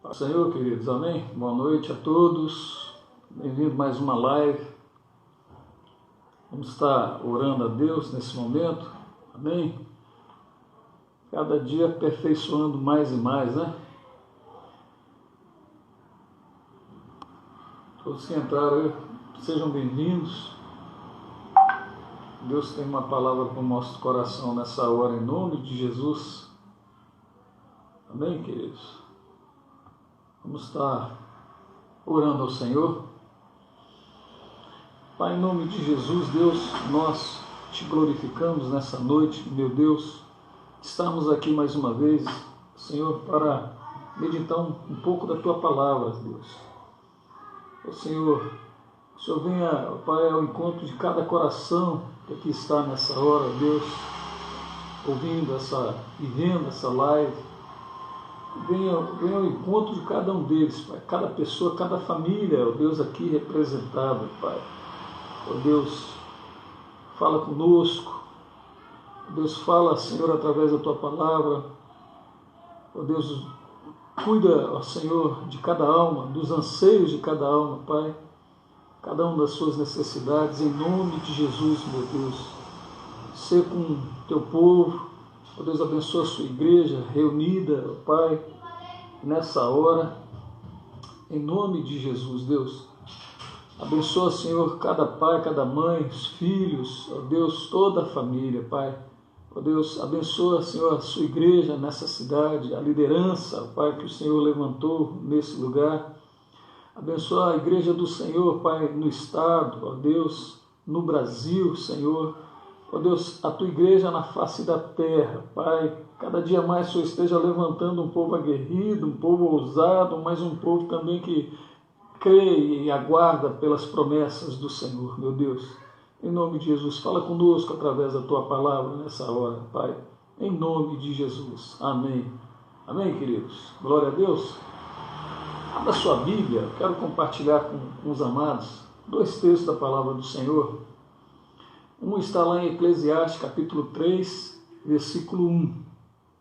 Senhor, queridos, amém? Boa noite a todos, bem-vindo a mais uma live. Vamos estar orando a Deus nesse momento, amém? Cada dia aperfeiçoando mais e mais, né? Todos que entraram aí, sejam bem-vindos. Deus tem uma palavra para o nosso coração nessa hora, em nome de Jesus. Amém, queridos? Vamos estar orando ao Senhor. Pai, em nome de Jesus, Deus, nós te glorificamos nessa noite, meu Deus. Estamos aqui mais uma vez, Senhor, para meditar um pouco da Tua palavra, Deus. Ó Senhor, o Senhor venha, Pai, ao encontro de cada coração que aqui está nessa hora, Deus, ouvindo e vendo essa live. Venha ao encontro de cada um deles, Pai, cada pessoa, cada família, ó Deus, aqui representada, Pai. Ó Deus, fala conosco. Ó Deus, fala, Senhor, através da Tua palavra. Ó Deus, cuida, ó Senhor, de cada alma, dos anseios de cada alma, Pai. Cada uma das suas necessidades, em nome de Jesus, meu Deus. Ser com Teu povo. Ó Deus, abençoa a sua igreja reunida, ó Pai, nessa hora, em nome de Jesus, Deus. Abençoa, Senhor, cada pai, cada mãe, os filhos, ó Deus, toda a família, Pai. Ó Deus, abençoa, Senhor, a sua igreja nessa cidade, a liderança, ó Pai, que o Senhor levantou nesse lugar. Abençoa a igreja do Senhor, Pai, no estado, ó Deus, no Brasil, Senhor. Ó Deus, a Tua igreja na face da terra, Pai, cada dia mais o Senhor esteja levantando um povo aguerrido, um povo ousado, mas um povo também que crê e aguarda pelas promessas do Senhor, meu Deus. Em nome de Jesus, fala conosco através da Tua palavra nessa hora, Pai, em nome de Jesus. Amém. Amém, queridos? Glória a Deus. Abra sua Bíblia, quero compartilhar com os amados dois textos da palavra do Senhor. Um está lá em Eclesiastes, capítulo 3, versículo 1.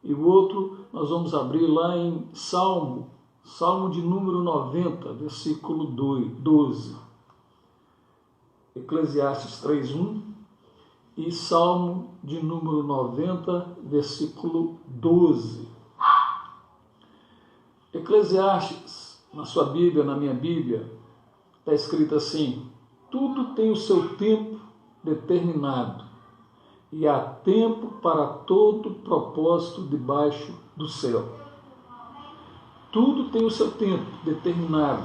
E o outro nós vamos abrir lá em Salmo de número 90, versículo 12. Eclesiastes 3, 1 e Salmo de número 90, versículo 12. Eclesiastes, na sua Bíblia, na minha Bíblia, está escrito assim: tudo tem o seu tempo determinado, e há tempo para todo propósito debaixo do céu. Tudo tem o seu tempo determinado,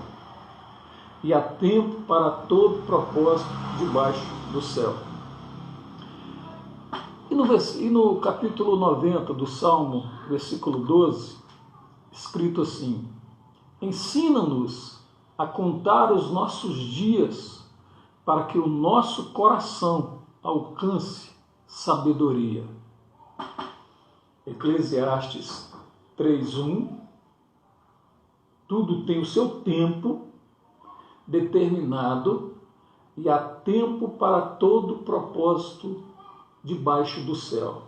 e há tempo para todo propósito debaixo do céu. E no capítulo 90 do Salmo, versículo 12, escrito assim: ensina-nos a contar os nossos dias, para que o nosso coração alcance sabedoria. Eclesiastes 3:1. Tudo tem o seu tempo determinado, e há tempo para todo propósito debaixo do céu.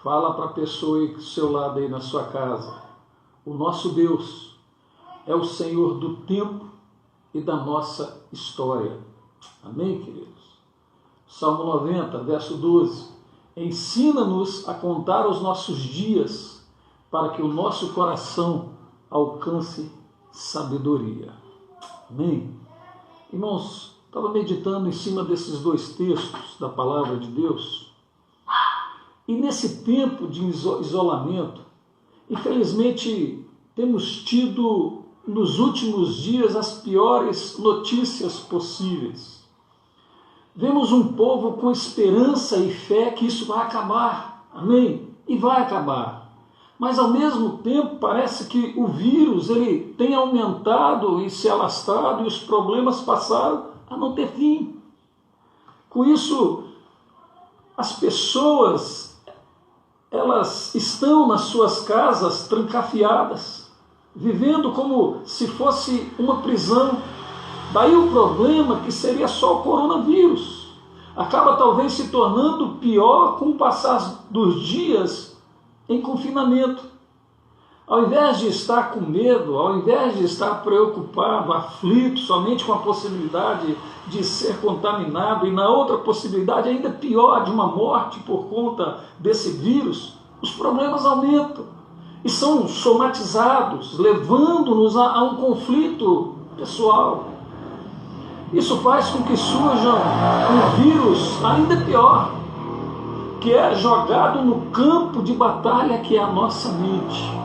Fala para a pessoa aí do seu lado aí na sua casa: o nosso Deus é o Senhor do tempo e da nossa história. Amém, queridos? Salmo 90, verso 12. Ensina-nos a contar os nossos dias, para que o nosso coração alcance sabedoria. Amém? Irmãos, estava meditando em cima desses dois textos da palavra de Deus. E nesse tempo de isolamento, infelizmente, temos tido nos últimos dias as piores notícias possíveis. Vemos um povo com esperança e fé que isso vai acabar, amém? E vai acabar. Mas ao mesmo tempo parece que o vírus ele tem aumentado e se alastrado e os problemas passaram a não ter fim. Com isso, as pessoas, elas estão nas suas casas trancafiadas, vivendo como se fosse uma prisão. Daí o problema que seria só o coronavírus. Acaba talvez se tornando pior com o passar dos dias em confinamento. Ao invés de estar com medo, ao invés de estar preocupado, aflito, somente com a possibilidade de ser contaminado e na outra possibilidade ainda pior de uma morte por conta desse vírus, os problemas aumentam e são somatizados, levando-nos a um conflito pessoal. Isso faz com que surja um vírus ainda pior, que é jogado no campo de batalha que é a nossa mente.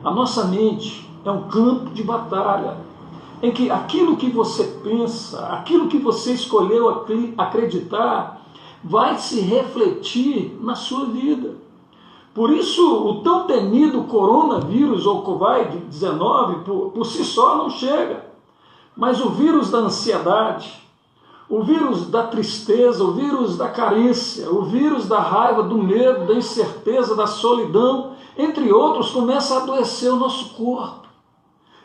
A nossa mente é um campo de batalha, em que aquilo que você pensa, aquilo que você escolheu acreditar, vai se refletir na sua vida. Por isso, o tão temido coronavírus ou Covid-19 por si só não chega. Mas o vírus da ansiedade, o vírus da tristeza, o vírus da carência, o vírus da raiva, do medo, da incerteza, da solidão, entre outros, começa a adoecer o nosso corpo,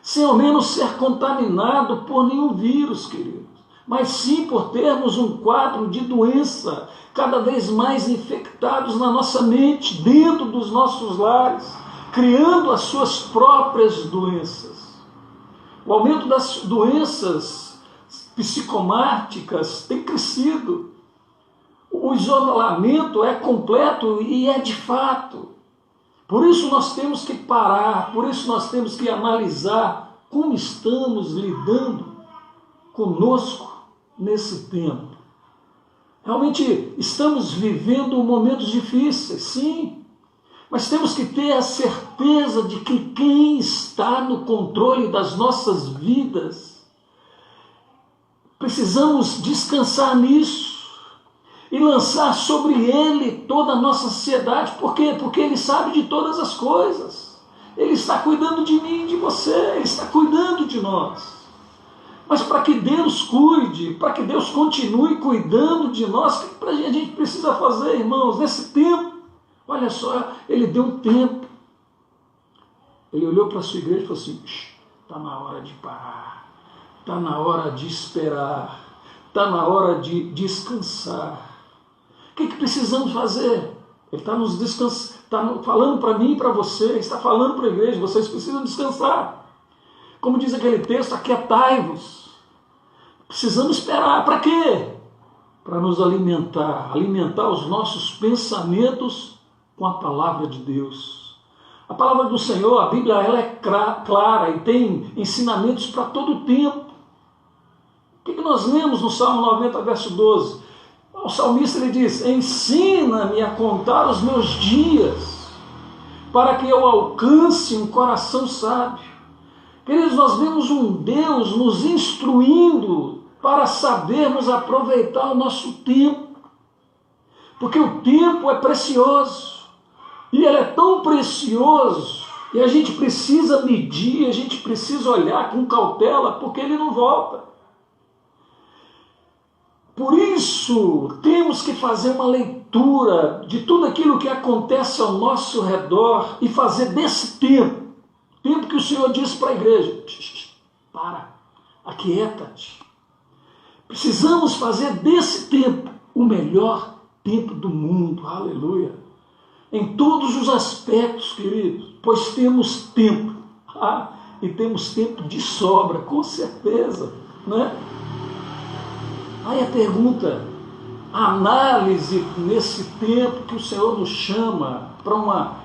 sem ao menos ser contaminado por nenhum vírus, queridos, mas sim por termos um quadro de doença cada vez mais infectados na nossa mente, dentro dos nossos lares, criando as suas próprias doenças. O aumento das doenças psicomáticas tem crescido. O isolamento é completo e é de fato. Por isso nós temos que parar, por isso nós temos que analisar como estamos lidando conosco nesse tempo. Realmente estamos vivendo momentos difíceis, sim, mas temos que ter a certeza de que quem está no controle das nossas vidas, precisamos descansar nisso e lançar sobre Ele toda a nossa ansiedade. Por quê? Porque Ele sabe de todas as coisas. Ele está cuidando de mim e de você, Ele está cuidando de nós. Mas para que Deus cuide, para que Deus continue cuidando de nós, o que a gente precisa fazer, irmãos, nesse tempo? Olha só, Ele deu um tempo. Ele olhou para a sua igreja e falou assim: está na hora de parar, está na hora de esperar, está na hora de descansar. O que precisamos fazer? Ele está falando para mim e para você, está falando para a igreja, vocês precisam descansar. Como diz aquele texto, aquietai-vos. Precisamos esperar. Para quê? Para nos alimentar os nossos pensamentos com a palavra de Deus. A palavra do Senhor, a Bíblia, ela é clara e tem ensinamentos para todo o tempo. O que nós lemos no Salmo 90, verso 12? O salmista ele diz: ensina-me a contar os meus dias, para que eu alcance um coração sábio. Queridos, nós vemos um Deus nos instruindo para sabermos aproveitar o nosso tempo, porque o tempo é precioso, e ele é tão precioso, e a gente precisa medir, a gente precisa olhar com cautela, porque ele não volta. Por isso, temos que fazer uma leitura de tudo aquilo que acontece ao nosso redor e fazer desse tempo que o Senhor disse para a igreja: para, aquieta-te. Precisamos fazer desse tempo o melhor tempo do mundo, aleluia. Em todos os aspectos, queridos, pois temos tempo, e temos tempo de sobra, com certeza, né? Aí a pergunta, a análise nesse tempo que o Senhor nos chama para uma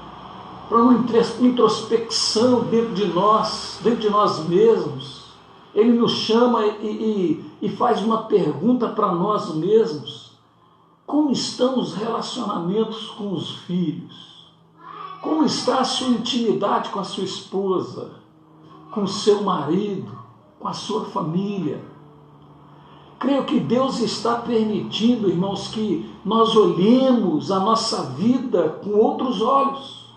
introspecção dentro de nós mesmos. Ele nos chama e faz uma pergunta para nós mesmos: como estão os relacionamentos com os filhos? Como está a sua intimidade com a sua esposa, com o seu marido, com a sua família? Creio que Deus está permitindo, irmãos, que nós olhemos a nossa vida com outros olhos,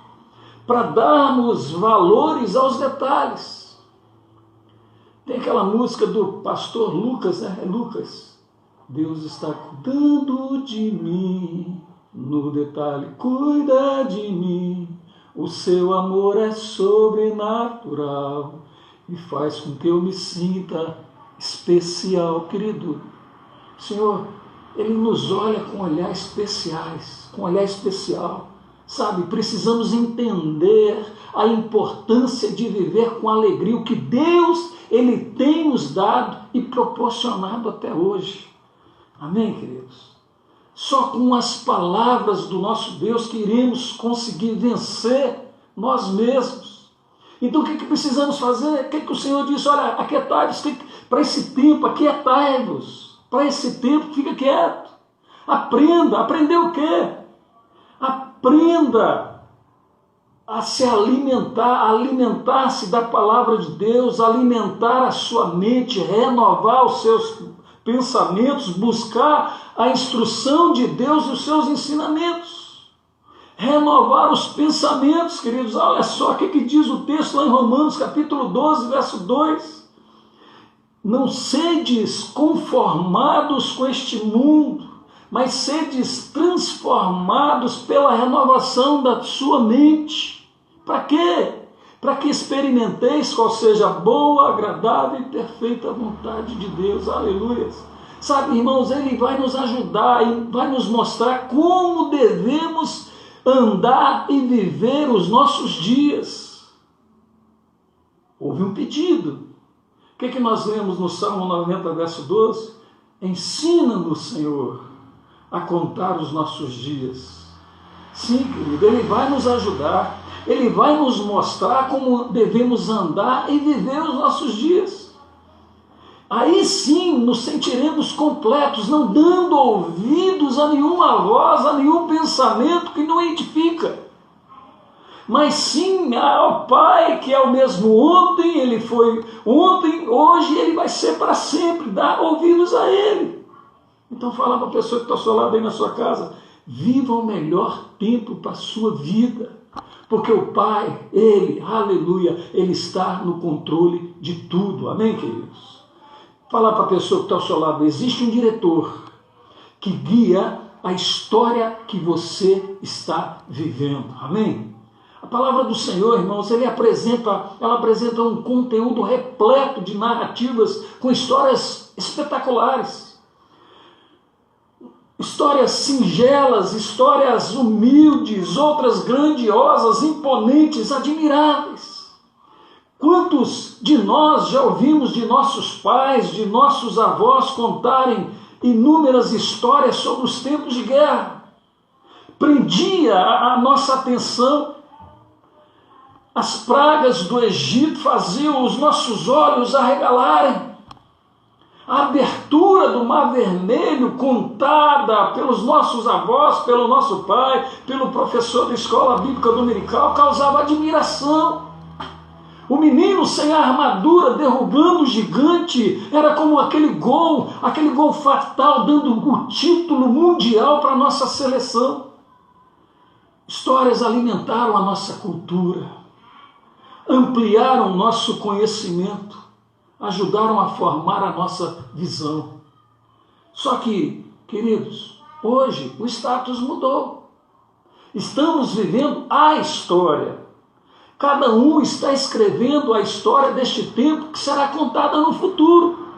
para darmos valores aos detalhes. Tem aquela música do pastor Lucas, né? É Lucas. Deus está cuidando de mim, no detalhe cuida de mim, o seu amor é sobrenatural e faz com que eu me sinta especial. Querido, o Senhor, Ele nos olha com olhar especial. Sabe, precisamos entender a importância de viver com alegria o que Deus Ele tem nos dado e proporcionado até hoje. Amém, queridos? Só com as palavras do nosso Deus que iremos conseguir vencer nós mesmos. Então o que precisamos fazer? O que o Senhor disse? Olha, aquietai-vos, para esse tempo, aquietai-vos. Para esse tempo, fica quieto. Aprenda. Aprender o quê? Aprenda a se alimentar-se da palavra de Deus, alimentar a sua mente, renovar os seus pensamentos, buscar a instrução de Deus e os seus ensinamentos. Renovar os pensamentos, queridos. Olha só o que diz o texto lá em Romanos, capítulo 12, verso 2. Não sedes conformados com este mundo, mas sedes transformados pela renovação da sua mente. Para quê? Para que experimenteis qual seja a boa, agradável e perfeita vontade de Deus. Aleluia. Sabe, irmãos, Ele vai nos ajudar e vai nos mostrar como devemos andar e viver os nossos dias. Houve um pedido. O que nós lemos no Salmo 90, verso 12? Ensina-nos, Senhor, a contar os nossos dias. Sim, querido, Ele vai nos ajudar. Ele vai nos mostrar como devemos andar e viver os nossos dias. Aí sim nos sentiremos completos, não dando ouvidos a nenhuma voz, a nenhum pensamento que não edifica. Mas sim ao Pai, que é o mesmo ontem, Ele foi ontem, hoje Ele vai ser para sempre. Dá ouvidos a Ele. Então fala para a pessoa que está ao seu lado aí na sua casa, viva o melhor tempo para a sua vida. Porque o Pai, Ele, aleluia, Ele está no controle de tudo. Amém, queridos? Falar para a pessoa que está ao seu lado, existe um diretor que guia a história que você está vivendo. Amém? A palavra do Senhor, irmãos, ela apresenta um conteúdo repleto de narrativas com histórias espetaculares. Histórias singelas, histórias humildes, outras grandiosas, imponentes, admiráveis. Quantos de nós já ouvimos de nossos pais, de nossos avós contarem inúmeras histórias sobre os tempos de guerra? Prendia a nossa atenção. As pragas do Egito faziam os nossos olhos arregalarem. A abertura do Mar Vermelho, contada pelos nossos avós, pelo nosso pai, pelo professor da escola bíblica dominical, causava admiração. O menino sem a armadura derrubando o gigante era como aquele gol fatal, dando o título mundial para a nossa seleção. Histórias alimentaram a nossa cultura, ampliaram o nosso conhecimento, ajudaram a formar a nossa visão. Só que, queridos, hoje o status mudou. Estamos vivendo a história. Cada um está escrevendo a história deste tempo que será contada no futuro.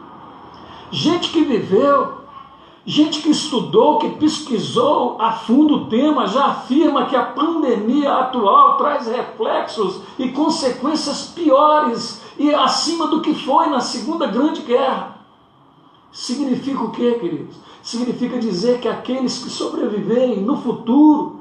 Gente que viveu, gente que estudou, que pesquisou a fundo o tema, já afirma que a pandemia atual traz reflexos e consequências piores e acima do que foi na Segunda Grande Guerra. Significa o quê, queridos? Significa dizer que aqueles que sobreviverem no futuro,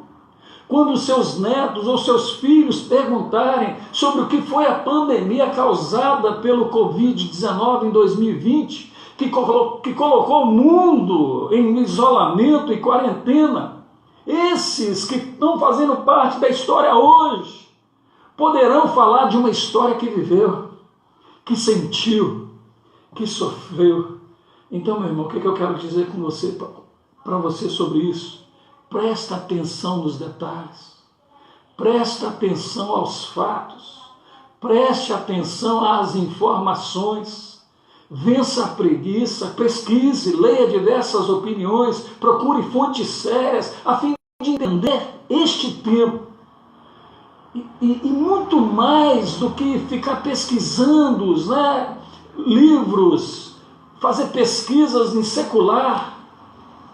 quando seus netos ou seus filhos perguntarem sobre o que foi a pandemia causada pelo Covid-19 em 2020, que colocou o mundo em isolamento e quarentena, esses que estão fazendo parte da história hoje, poderão falar de uma história que viveu, que sentiu, que sofreu. Então, meu irmão, o que eu quero dizer com você, para você sobre isso? Presta atenção nos detalhes, presta atenção aos fatos, preste atenção às informações, vença a preguiça, pesquise, leia diversas opiniões, procure fontes sérias, a fim de entender este tempo. E muito mais do que ficar pesquisando, né, livros, fazer pesquisas em secular,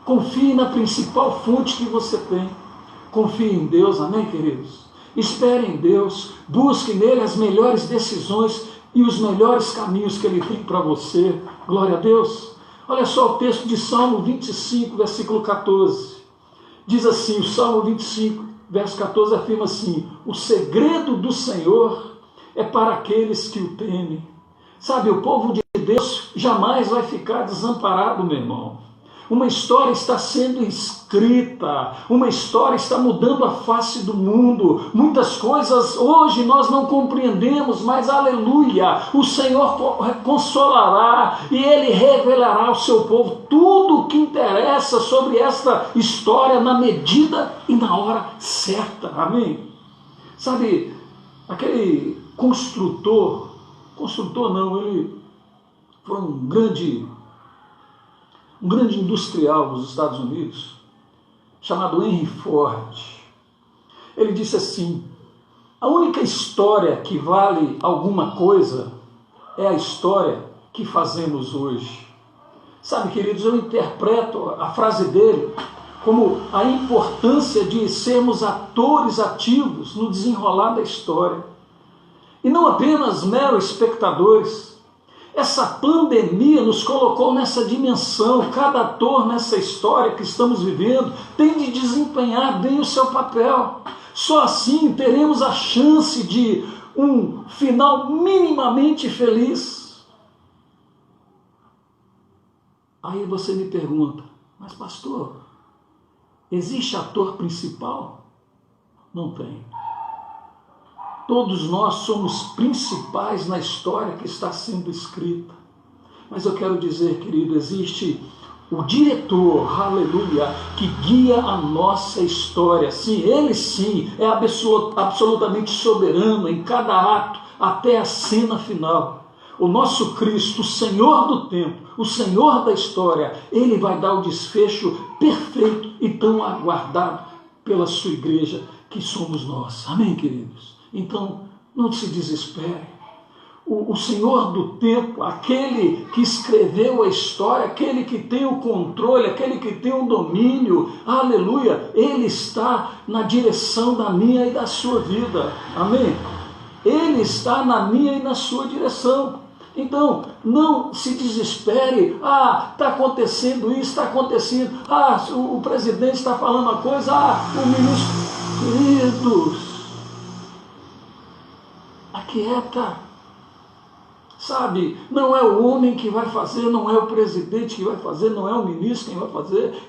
confie na principal fonte que você tem. Confie em Deus, amém, queridos? Espere em Deus, busque nele as melhores decisões e os melhores caminhos que ele tem para você. Glória a Deus. Olha só o texto de Salmo 25, versículo 14. Diz assim, o Salmo 25, verso 14 afirma assim: o segredo do Senhor é para aqueles que o temem. Sabe, o povo de Deus jamais vai ficar desamparado, meu irmão. Uma história está sendo escrita, uma história está mudando a face do mundo. Muitas coisas hoje nós não compreendemos, mas aleluia, o Senhor consolará e Ele revelará ao seu povo tudo o que interessa sobre esta história na medida e na hora certa. Amém? Sabe, aquele construtor não, ele foi um grande industrial dos Estados Unidos, chamado Henry Ford. Ele disse assim: a única história que vale alguma coisa é a história que fazemos hoje. Sabe, queridos, eu interpreto a frase dele como a importância de sermos atores ativos no desenrolar da história, e não apenas meros espectadores. Essa pandemia nos colocou nessa dimensão. Cada ator nessa história que estamos vivendo tem de desempenhar bem o seu papel. Só assim teremos a chance de um final minimamente feliz. Aí você me pergunta: mas pastor, existe ator principal? Não tem. Todos nós somos principais na história que está sendo escrita. Mas eu quero dizer, querido, existe o diretor, aleluia, que guia a nossa história. Sim, ele sim é absolutamente soberano em cada ato, até a cena final. O nosso Cristo, o Senhor do tempo, o Senhor da história, ele vai dar o desfecho perfeito e tão aguardado pela sua igreja, que somos nós. Amém, queridos? Então, não se desespere. O Senhor do tempo, aquele que escreveu a história, aquele que tem o controle, aquele que tem o domínio, aleluia, ele está na direção da minha e da sua vida. Amém? Ele está na minha e na sua direção. Então, não se desespere. Está acontecendo isso, está acontecendo. O presidente está falando uma coisa, o ministro. Queridos, aquieta, sabe, não é o homem que vai fazer, não é o presidente que vai fazer, não é o ministro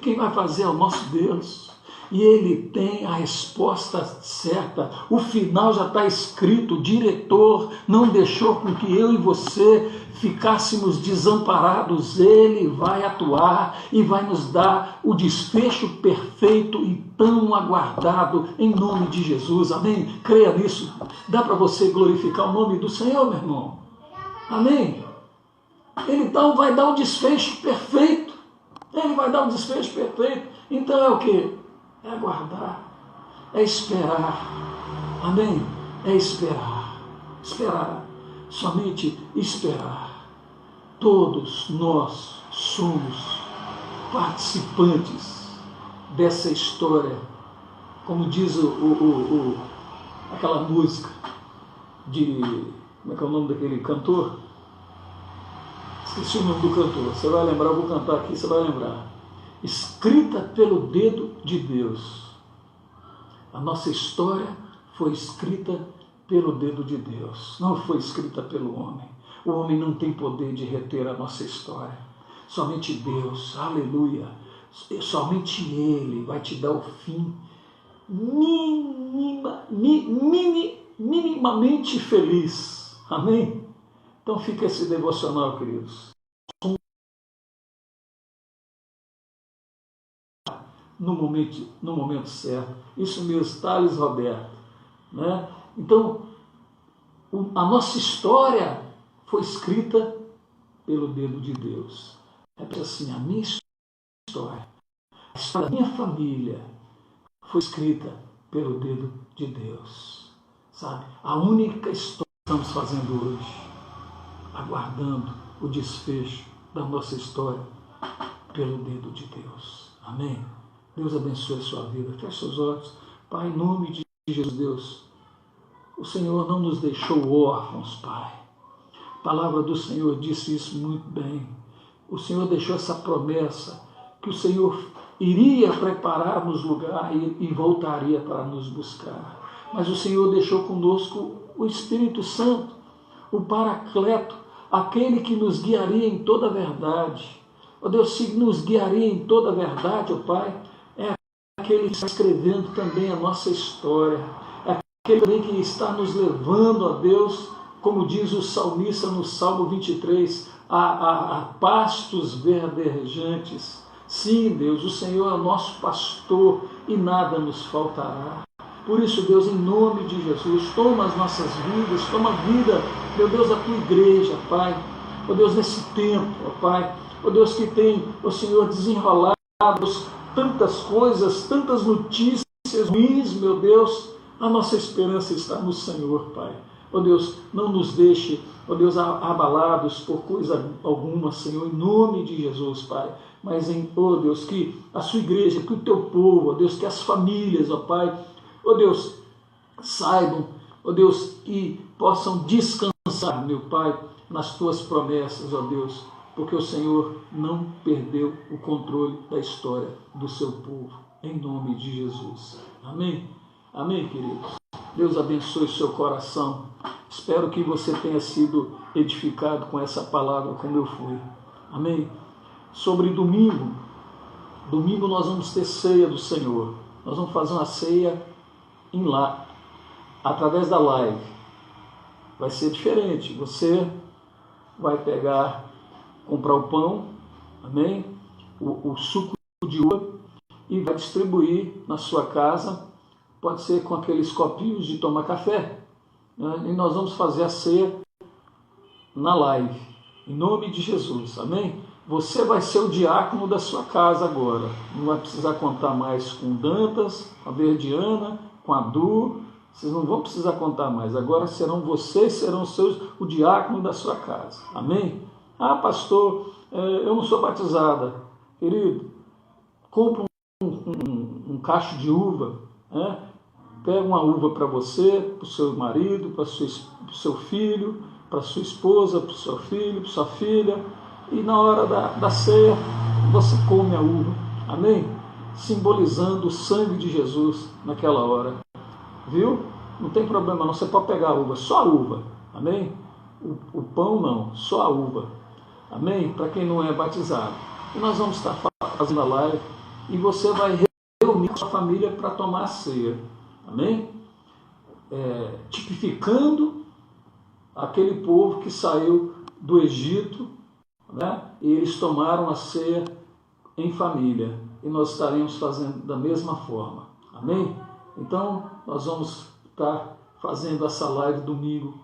quem vai fazer é o nosso Deus, e Ele tem a resposta certa, o final já está escrito, o diretor não deixou com que eu e você ficássemos desamparados, Ele vai atuar e vai nos dar o desfecho perfeito e tão aguardado em nome de Jesus, amém? Creia nisso, dá para você glorificar o nome do Senhor, meu irmão, amém? Ele então vai dar o desfecho perfeito, Ele vai dar o desfecho perfeito, então é o que? É aguardar, é esperar, amém? É esperar, somente esperar. Todos nós somos participantes dessa história, como diz aquela música de, como é que é o nome daquele cantor? Esqueci o nome do cantor, você vai lembrar, eu vou cantar aqui, você vai lembrar. Escrita pelo dedo de Deus. A nossa história foi escrita pelo dedo de Deus, não foi escrita pelo homem. O homem não tem poder de reter a nossa história. Somente Deus, aleluia, somente Ele vai te dar o fim minimamente feliz. Amém? Então fica esse devocional, queridos. No momento certo. Isso mesmo, Thales Roberto. Né? Então, a nossa história foi escrita pelo dedo de Deus. É assim, a minha história, a história da minha família foi escrita pelo dedo de Deus. Sabe? A única história que estamos fazendo hoje, aguardando o desfecho da nossa história pelo dedo de Deus. Amém? Deus abençoe a sua vida. Feche seus olhos. Pai, em nome de Jesus, Deus, o Senhor não nos deixou órfãos, Pai. A palavra do Senhor disse isso muito bem. O Senhor deixou essa promessa que o Senhor iria preparar-nos lugar e voltaria para nos buscar. Mas o Senhor deixou conosco o Espírito Santo, o Paracleto, aquele que nos guiaria em toda a verdade. Ó Deus, se nos guiaria em toda a verdade, ó Pai, é aquele que está escrevendo também a nossa história, é aquele que está nos levando, ó Deus, como diz o salmista no Salmo 23, a pastos verdejantes. Sim, Deus, o Senhor é o nosso pastor e nada nos faltará. Por isso, Deus, em nome de Jesus, toma as nossas vidas, toma a vida, meu Deus, da tua igreja, Pai. Ó Deus, nesse tempo, ó Pai, ó Deus, que tem, ó Senhor, desenrolado tantas coisas, tantas notícias ruins, meu Deus, a nossa esperança está no Senhor, Pai. Ó Deus, não nos deixe, ó Deus, abalados por coisa alguma, Senhor, em nome de Jesus, Pai. Mas, ó Deus, que a sua igreja, que o teu povo, ó Deus, que as famílias, ó Pai, ó Deus, saibam, ó Deus, e possam descansar, meu Pai, nas tuas promessas, ó Deus, porque o Senhor não perdeu o controle da história do seu povo, em nome de Jesus. Amém? Amém, queridos? Deus abençoe o seu coração. Espero que você tenha sido edificado com essa palavra como eu fui. Amém? Sobre domingo nós vamos ter ceia do Senhor. Nós vamos fazer uma ceia através da live. Vai ser diferente. Você vai comprar o pão, amém? O suco de uva e vai distribuir na sua casa. Pode ser com aqueles copinhos de tomar café, né? E nós vamos fazer a ceia na live, em nome de Jesus, amém? Você vai ser o diácono da sua casa agora, não vai precisar contar mais com Dantas, com a Verdiana, com a Du, vocês não vão precisar contar mais, agora serão o diácono da sua casa, amém? Ah, pastor, eu não sou batizada, querido, compra um cacho de uva, né? Pega uma uva para você, para o seu marido, para o seu filho, para a sua esposa, para o seu filho, para a sua filha, e na hora da ceia você come a uva, amém? Simbolizando o sangue de Jesus naquela hora, viu? Não tem problema não, você pode pegar a uva, só a uva, amém? O pão não, só a uva, amém? Para quem não é batizado. E nós vamos estar fazendo a live e você vai reunir a sua família para tomar a ceia. Amém? Tipificando aquele povo que saiu do Egito, né? E eles tomaram a ceia em família. E nós estaremos fazendo da mesma forma. Amém? Então, nós vamos estar fazendo essa live domingo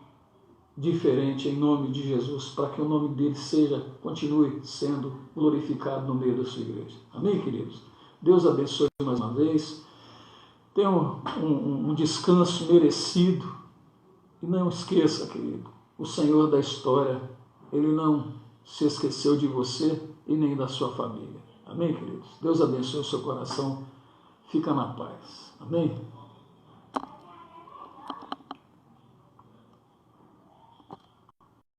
diferente em nome de Jesus, para que o nome dele continue sendo glorificado no meio da sua igreja. Amém, queridos? Deus abençoe mais uma vez. Tenha um descanso merecido. E não esqueça, querido, o Senhor da história, Ele não se esqueceu de você e nem da sua família. Amém, queridos? Deus abençoe o seu coração. Fica na paz. Amém?